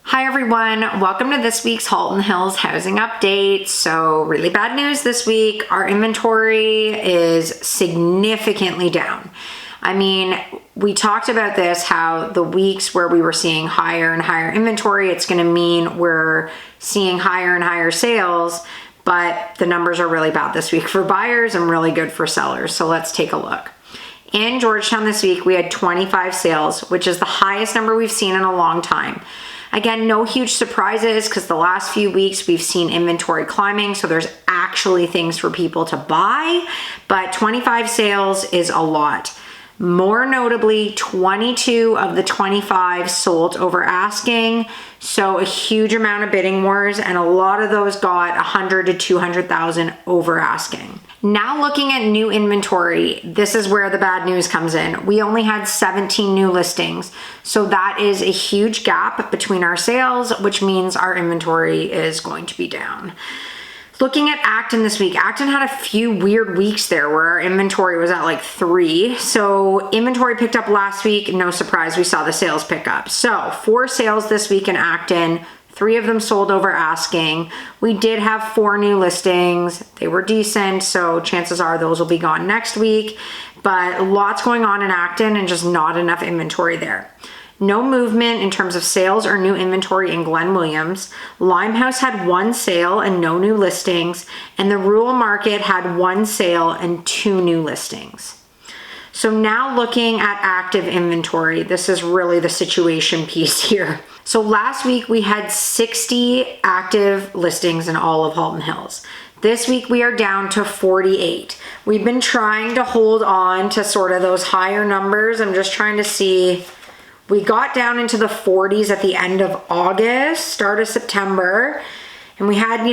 Hi everyone, welcome to this week's Halton Hills housing update. So really bad news this week. Our inventory is significantly down. I mean, we talked about this, how the weeks where we were seeing higher and higher inventory, it's going to mean we're seeing higher and higher sales, but the numbers are really bad this week for buyers and really good for sellers. So let's take a look. In Georgetown this week, we had 25 sales, which is the highest number we've seen in a long time. Again, no huge surprises because the last few weeks we've seen inventory climbing, so there's actually things for people to buy, but 25 sales is a lot. More notably, 22 of the 25 sold over asking, so a huge amount of bidding wars, and a lot of those got 100 to 200,000 over asking. Now looking at new inventory, this is where the bad news comes in. We only had 17 new listings, so that is a huge gap between our sales, which means our inventory is going to be down. Looking at Acton this week, Acton had a few weird weeks there where our inventory was at like 3. So inventory picked up last week. No surprise, we saw the sales pick up. So 4 sales this week in Acton, 3 of them sold over asking. We did have 4 new listings. They were decent, so chances are those will be gone next week. But lots going on in Acton and just not enough inventory there. No movement in terms of sales or new inventory in Glen Williams. Limehouse had 1 sale and no new listings, and the rural market had 1 sale and 2 new listings. So now looking at active inventory, this is really the situation piece here. So last week we had 60 active listings in all of Halton Hills. This week we are down to 48. We've been trying to hold on to sort of those higher numbers. I'm just trying to see. We got down into the 40s at the end of August, start of September, and we had,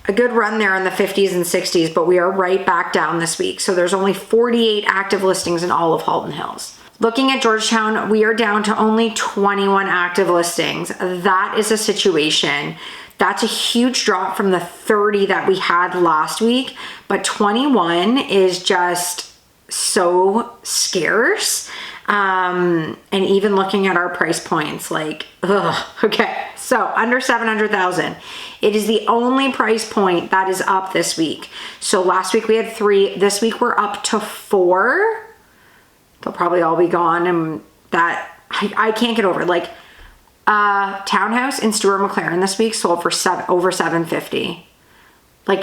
a good run there in the 50s and 60s, but we are right back down this week. So there's only 48 active listings in all of Halton Hills. Looking at Georgetown, we are down to only 21 active listings. That is a situation. That's a huge drop from the 30 that we had last week, but 21 is just so scarce. And even looking at our price points, okay. So under 700,000, it is the only price point that is up this week. So last week we had 3, this week we're up to 4. They'll probably all be gone, and that, I can't get over it. Townhouse in Stuart McLaren this week sold for over 750.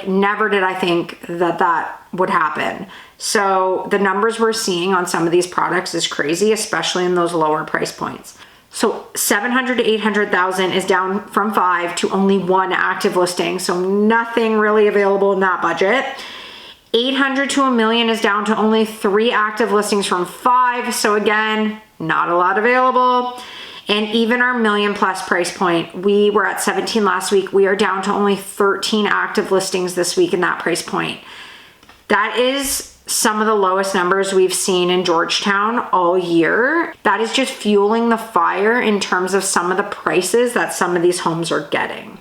Never did I think that would happen. So the numbers we're seeing on some of these products is crazy, especially in those lower price points. So 700 to 800,000 is down from 5 to only 1 active listing. So nothing really available in that budget. 800 to $1 million is down to only 3 active listings from 5. So again, not a lot available. And even our $1 million+ price point, we were at 17 last week. We are down to only 13 active listings this week in that price point. That is some of the lowest numbers we've seen in Georgetown all year. That is just fueling the fire in terms of some of the prices that some of these homes are getting.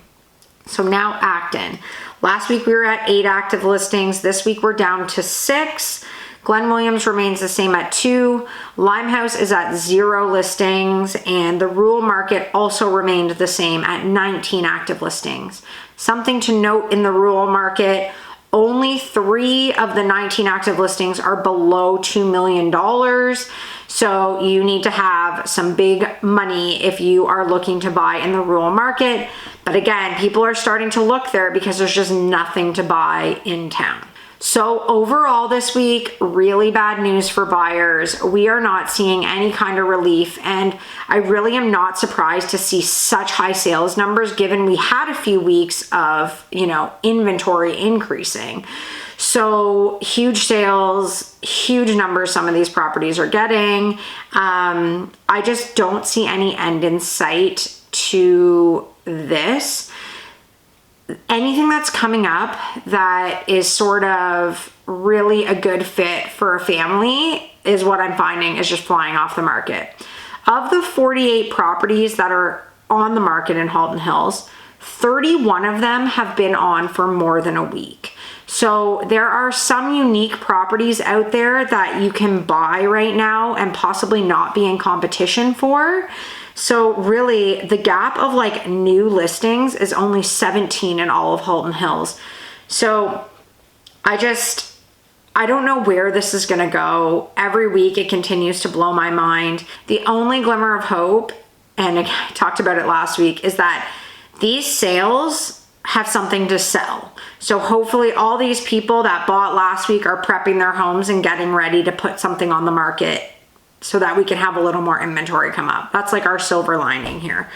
So now Acton. Last week we were at 8 active listings. This week we're down to 6. Glen Williams remains the same at 2. Limehouse is at 0 listings, and the rural market also remained the same at 19 active listings. Something to note in the rural market, only 3 of the 19 active listings are below $2 million. So you need to have some big money if you are looking to buy in the rural market. But again, people are starting to look there because there's just nothing to buy in town. So overall this week, really bad news for buyers. We are not seeing any kind of relief, and I really am not surprised to see such high sales numbers given we had a few weeks of, inventory increasing. So huge sales, huge numbers some of these properties are getting. I just don't see any end in sight to this. Anything that's coming up that is sort of really a good fit for a family is what I'm finding is just flying off the market. Of the 48 properties that are on the market in Halton Hills, 31 of them have been on for more than a week. So there are some unique properties out there that you can buy right now and possibly not be in competition for. So really the gap of like new listings is only 17 in all of Halton Hills. So I don't know where this is gonna go. Every week it continues to blow my mind. The only glimmer of hope, and I talked about it last week, is that these sales have something to sell. So hopefully all these people that bought last week are prepping their homes and getting ready to put something on the market so that we can have a little more inventory come up. That's like our silver lining here.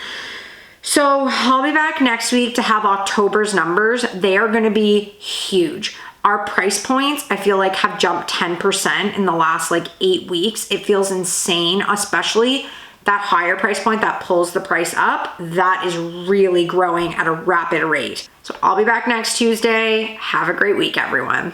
So I'll be back next week to have October's numbers. They are gonna be huge. Our price points, I feel like, have jumped 10% in the last like 8 weeks. It feels insane, especially that higher price point that pulls the price up. That is really growing at a rapid rate. So I'll be back next Tuesday. Have a great week, everyone.